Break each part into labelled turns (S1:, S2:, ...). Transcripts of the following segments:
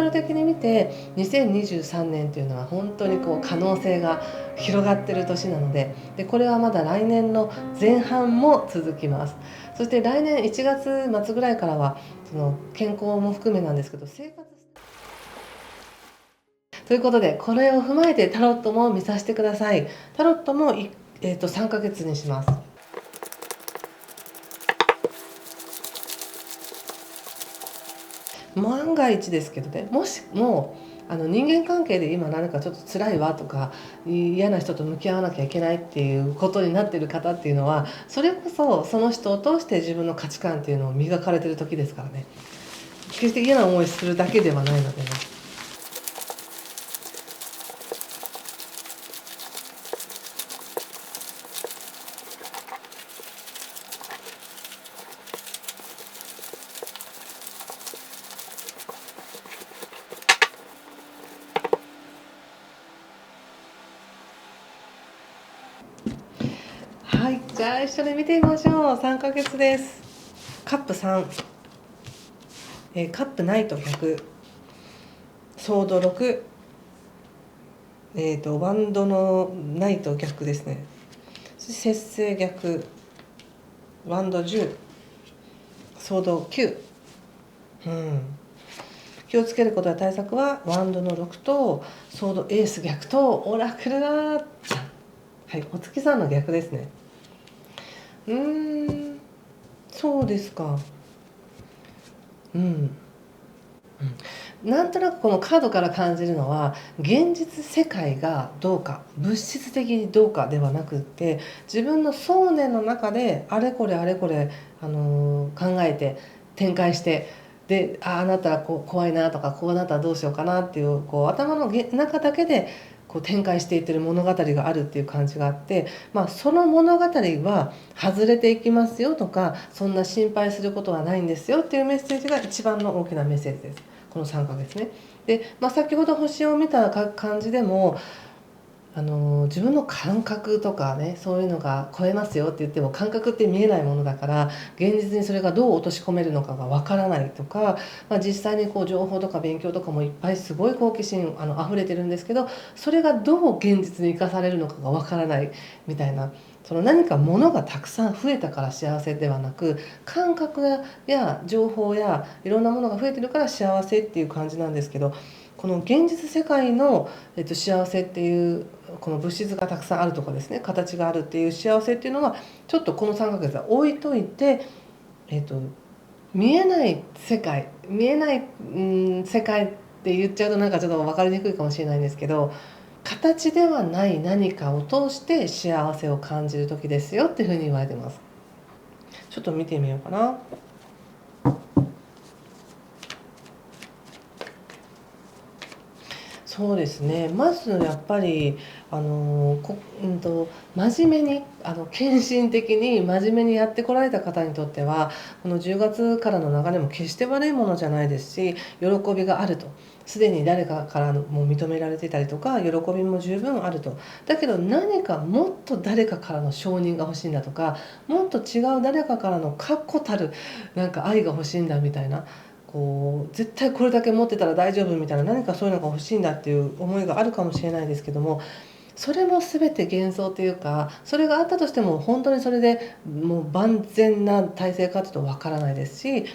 S1: トル的に見て2023年っていうのは本当に可能性が広がってる年なので、これはまだ来年の前半も続きます。そして来年1月末ぐらいからはその健康も含めなんですけど、生活ということで、これを踏まえてタロットも見させてください。タロットも3ヶ月にします。万が一ですけどね、もしも人間関係で今何かちょっと辛いわとか、嫌な人と向き合わなきゃいけないっていうことになっている方っていうのは、それこそその人を通して自分の価値観っていうのを磨かれてる時ですからね。決して嫌な思いするだけではないのでね。はい、じゃあ一緒に見てみましょう。3ヶ月です。カップ3、カップナイト100、ソード6、ワンドのナイト逆ですね。そして節制逆、ワンド10、ソード9、気をつけることや対策はワンドの6とソードエース逆とオラクルが、はい、お月さんの逆ですね。そうですか。なんとなくこのカードから感じるのは、現実世界がどうか、物質的にどうかではなくって、自分の想念の中であれこれ考えて展開して、であなたら怖いなとか、こうなったらどうしようかなっていう、頭の中だけで展開していってる物語があるっていう感じがあって、その物語は外れていきますよとか、そんな心配することはないんですよっていうメッセージが一番の大きなメッセージです。この3ヶ月ね。で、先ほど星を見た感じでも、自分の感覚とかね、そういうのが超えますよって言っても、感覚って見えないものだから、現実にそれがどう落とし込めるのかがわからないとか、実際に情報とか勉強とかもいっぱいすごい好奇心溢れてるんですけど、それがどう現実に生かされるのかがわからないみたいな、その何か物がたくさん増えたから幸せではなく、感覚や情報やいろんなものが増えてるから幸せっていう感じなんですけど、この現実世界の、幸せっていう、この物質がたくさんあるとかですね、形があるっていう幸せっていうのはちょっとこの3ヶ月は置いといて、見えない世界、見えない、世界って言っちゃうとなんかちょっと分かりにくいかもしれないんですけど、形ではない何かを通して幸せを感じる時ですよっていうふうに言われてます。ちょっと見てみようかな。そうですね、まずやっぱり真面目に献身的に真面目にやってこられた方にとっては、この10月からの流れも決して悪いものじゃないですし、喜びがあると、すでに誰かからも認められてたりとか、喜びも十分あると。だけど何かもっと誰かからの承認が欲しいんだとか、もっと違う誰かからの確固たるなんか愛が欲しいんだみたいな、絶対これだけ持ってたら大丈夫みたいな、何かそういうのが欲しいんだっていう思いがあるかもしれないですけども、それも全て幻想というか、それがあったとしても本当にそれでもう万全な体制かというとわからないですし、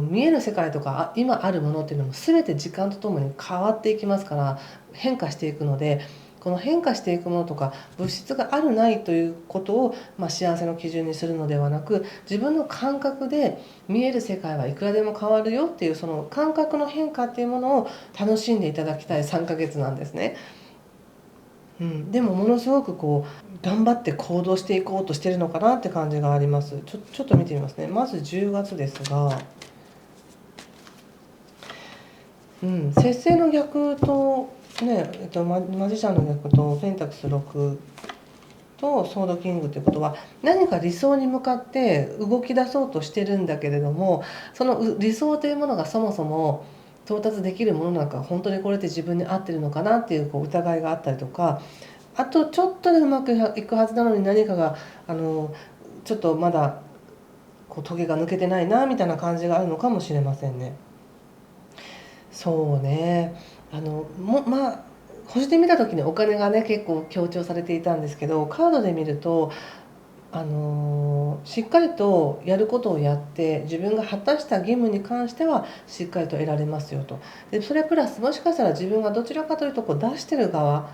S1: 見える世界とか今あるものっていうのも全て時間とともに変わっていきますから、変化していくので、この変化していくものとか物質があるないということを、幸せの基準にするのではなく、自分の感覚で見える世界はいくらでも変わるよっていう、その感覚の変化っていうものを楽しんでいただきたい3ヶ月なんですね。でもものすごく頑張って行動していこうとしてるのかなって感じがあります。ちょっと見てみますね。まず10月ですが、節制の逆とね、マジシャンの逆とペンタクス6とソードキングということは、何か理想に向かって動き出そうとしてるんだけれども、その理想というものがそもそも到達できるものなのか、本当にこれって自分に合ってるのかなっていう疑いがあったりとか、あとちょっとでうまくいくはずなのに何かがちょっとまだトゲが抜けてないなみたいな感じがあるのかもしれませんね。そうね。まあ、星で見た時にお金がね、結構強調されていたんですけど、カードで見ると、しっかりとやることをやって、自分が果たした義務に関してはしっかりと得られますよと。で、それプラスもしかしたら自分がどちらかというとこう出してる側、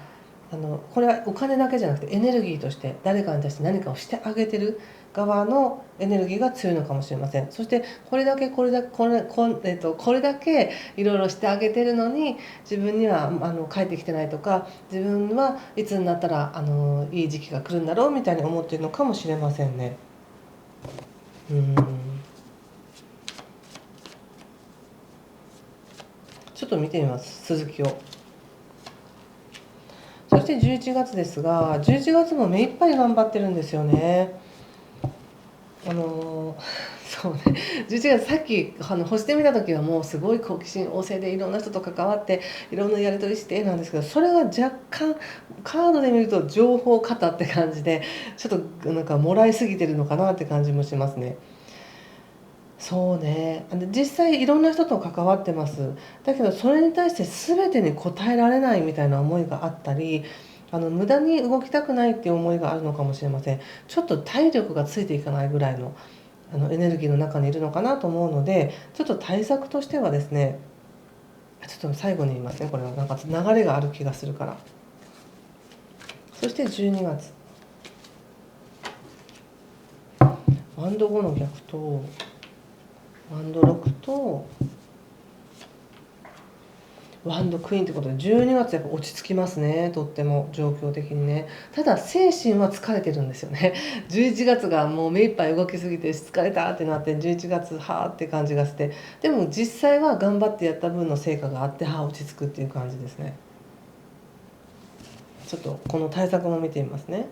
S1: これはお金だけじゃなくてエネルギーとして誰かに対して何かをしてあげてる側のエネルギーが強いのかもしれません。そしてこれだけこれだこれこん、これだけいろいろしてあげてるのに自分には帰ってきてないとか、自分はいつになったらいい時期が来るんだろうみたいに思ってるのかもしれませんね。ちょっと見てみます、続きを。そして11月ですが、11月も目いっぱい頑張ってるんですよね。そうね、11月さっき星で見た時はもうすごい好奇心旺盛でいろんな人と関わっていろんなやり取りしてなんですけど、それが若干カードで見ると情報過多って感じで、ちょっとなんかもらいすぎてるのかなって感じもしますね。そうね、実際いろんな人と関わってます。だけどそれに対して全てに応えられないみたいな思いがあったり、無駄に動きたくないっていう思いがあるのかもしれません。ちょっと体力がついていかないぐらいのエネルギーの中にいるのかなと思うので、ちょっと対策としてはですね、ちょっと最後に言いますね。これはなんか流れがある気がするから。そして12月、ワンド5の逆とワンド6とワンドクイーンということで、12月やっぱ落ち着きますね、とっても状況的にね。ただ精神は疲れてるんですよね。11月がもう目いっぱい動きすぎて疲れたってなって、11月はあって感じがして、でも実際は頑張ってやった分の成果があって、はあ落ち着くっていう感じですね。ちょっとこの対策も見てみますね。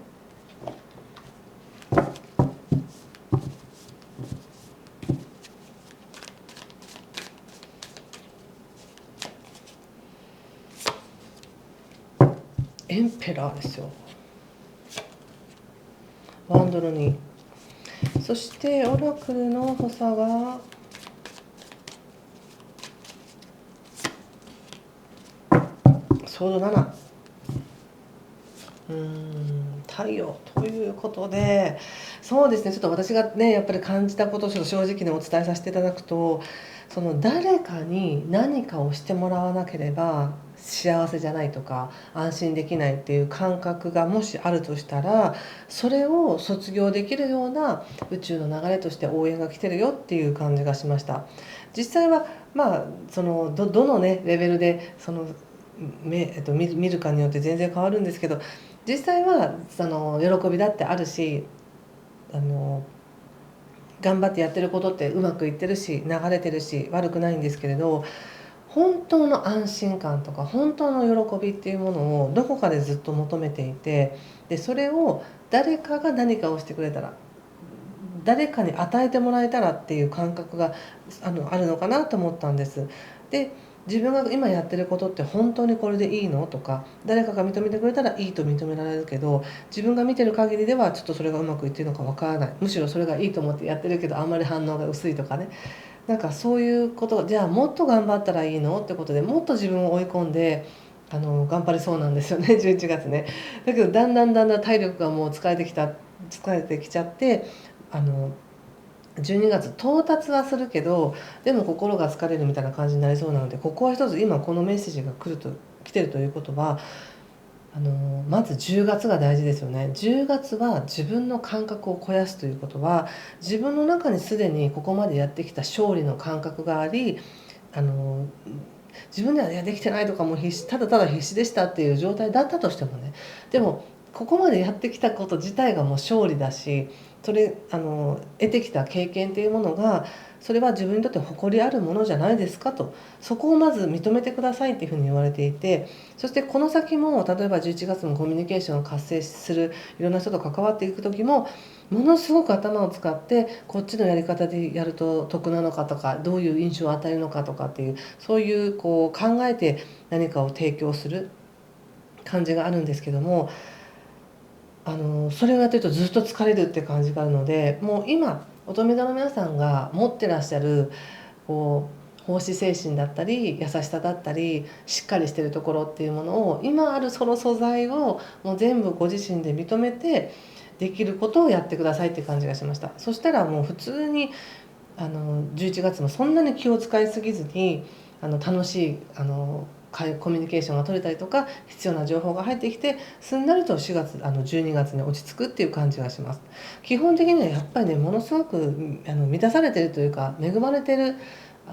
S1: エンペラーですよ。ワンドルに、そしてオラクルの補佐がソード7、太陽ということで、そうですね、ちょっと私がねやっぱり感じたことをちょっと正直にお伝えさせていただくと、その誰かに何かをしてもらわなければ幸せじゃないとか安心できないっていう感覚がもしあるとしたら、それを卒業できるような宇宙の流れとして応援が来てるよっていう感じがしました。実際はまあどのねレベルで見るかによって全然変わるんですけど、実際は喜びだってあるし、あの頑張ってやってることってうまくいってるし流れてるし悪くないんですけれど、本当の安心感とか本当の喜びっていうものをどこかでずっと求めていて、でそれを誰かが何かをしてくれたら、誰かに与えてもらえたらっていう感覚があるのかなと思ったんです。で自分が今やってることって本当にこれでいいのとか、誰かが認めてくれたらいいと認められるけど、自分が見てる限りではちょっとそれがうまくいってるのかわからない、むしろそれがいいと思ってやってるけどあんまり反応が薄いとかね、なんかそういうこと、じゃあもっと頑張ったらいいのってことでもっと自分を追い込んで頑張りそうなんですよね11月ね。だけどだんだん体力がもう疲れてきちゃって、あの12月到達はするけどでも心が疲れるみたいな感じになりそうなので、ここは一つ今このメッセージが来てるということは、まず10月が大事ですよね。10月は自分の感覚を肥やすということは、自分の中にすでにここまでやってきた勝利の感覚があり、あの自分では、できてないとかもただただ必死でしたっていう状態だったとしてもね、でもここまでやってきたこと自体がもう勝利だし、得てきた経験っていうものが、それは自分にとって誇りあるものじゃないですかと、そこをまず認めてくださいっていうふうに言われていて、そしてこの先も例えば11月もコミュニケーションを活性するいろんな人と関わっていく時も、ものすごく頭を使ってこっちのやり方でやると得なのかとか、どういう印象を与えるのかとかっていう、そういうこう考えて何かを提供する感じがあるんですけども、それをやってるとずっと疲れるって感じがあるので、もう今乙女座の皆さんが持ってらっしゃるこ奉仕精神だったり優しさだったりしっかりしてるところっていうものを、今あるその素材をもう全部ご自身で認めてできることをやってくださいっていう感じがしました。そしたらもう普通に11月もそんなに気を使いすぎずに楽しいコミュニケーションが取れたりとか、必要な情報が入ってきてすんなりと12月に落ち着くっていう感じがします。基本的にはやっぱりね、ものすごく満たされてるというか、恵まれてる、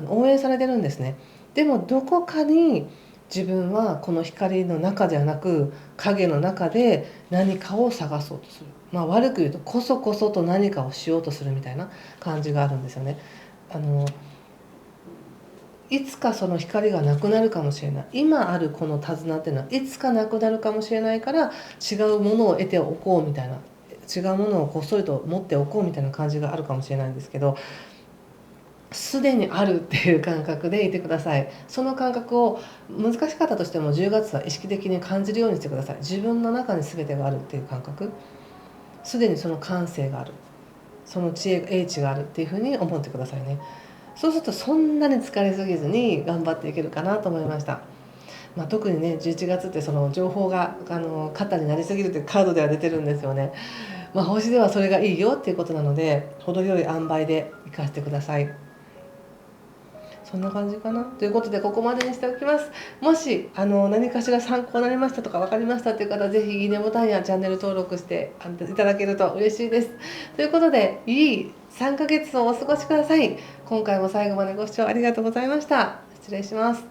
S1: 応援されてるんですね。でもどこかに自分はこの光の中ではなく影の中で何かを探そうとする、悪く言うとこそこそと何かをしようとするみたいな感じがあるんですよね。いつかその光がなくなるかもしれない、今あるこの手綱っていうのはいつかなくなるかもしれないから、違うものを得ておこうみたいな、違うものをこっそりと持っておこうみたいな感じがあるかもしれないんですけど、すでにあるっていう感覚でいてください。その感覚を難しかったとしても10月は意識的に感じるようにしてください。自分の中に全てがあるっていう感覚、すでにその感性がある、その知恵英知があるっていうふうに思ってくださいね。そうするとそんなに疲れすぎずに頑張っていけるかなと思いました。特にね11月ってその情報が肩になりすぎるというカードでは出てるんですよね。星ではそれがいいよっていうことなので、程よい塩梅で生かしてください。そんな感じかなということで、ここまでにしておきます。もし何かしら参考になりましたとか分かりましたという方は、ぜひいいねボタンやチャンネル登録していただけると嬉しいです。ということで、いい3ヶ月をお過ごしください。今回も最後までご視聴ありがとうございました。失礼します。